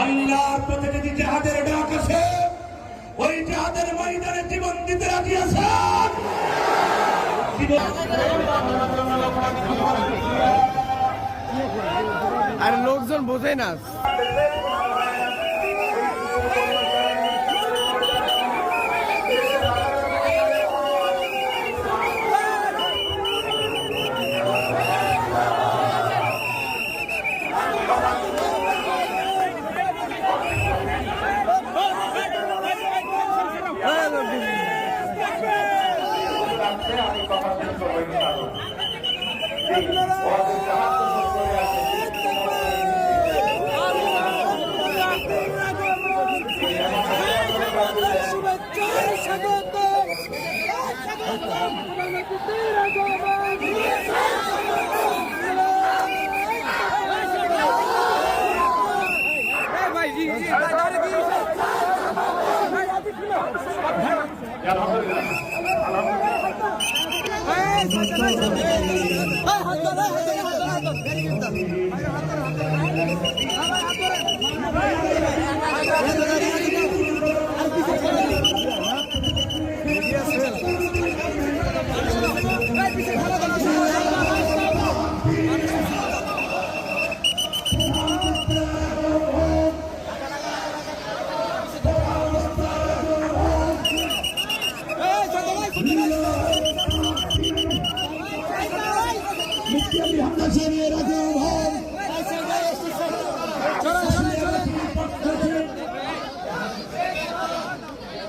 আল্লাহর পথে যদি জিহাদের ডাক আসে, ওই জিহাদের ময়দানে জীবন দিতে রাজি আছেন? আর লোকজন বোঝে না।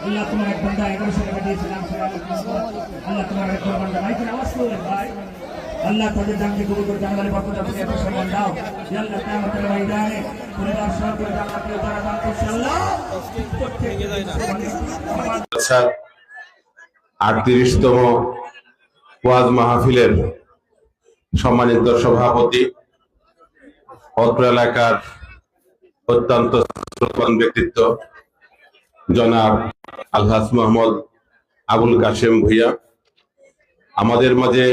আল্লাহ তোমার এক বান্দা 1100 টাকা দিয়েছিলাম, আল্লাহ তোমার এক বান্দা মাইকের আওয়াজ করে ভাই, আল্লাহ তাদের জানকে কবুল করে জানালে বরকত আপনি এত সম্মান দাও। ইয়া আল্লাহ কিয়ামতের ময়দানে পরিবার সহ করে জান্নাতে তারা দান করছে। আল্লাহ 38তম ওয়াজ মাহফিলের সম্মানিত সভাপতি, অত্র এলাকার অত্যন্ত শ্রদ্ধেয় ব্যক্তিত্ব জনাব আলহাজ মোহাম্মদ আবুল কাশেম ভূঁইয়া, আমাদের মাঝে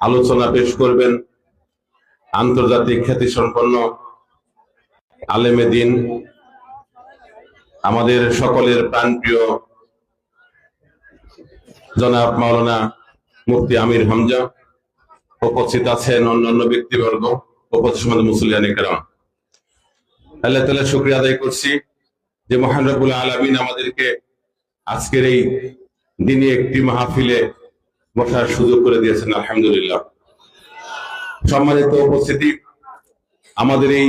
আলোচনা পেশ করবেন আন্তর্জাতিক খ্যাতিসম্পন্ন আলেমে দ্বীন, আমাদের সকলের প্রাণপ্রিয় জনাব মাওলানা মুফতি আমির হামজা। উপস্থিত আছেন অন্যান্য ব্যক্তিবর্গ, উপস্থিত মুসলিয়ান ইকরাম। আল্লাহ তাআলা শুকরিয়া আদায় করছি যে মহান রব্বুল আলামিন আমাদেরকে আজকের এই দিনে একটি মাহফিলে বসার সুযোগ করে দিয়েছেন, আলহামদুলিল্লাহ। সম্মানিত উপস্থিতি, আমাদের এই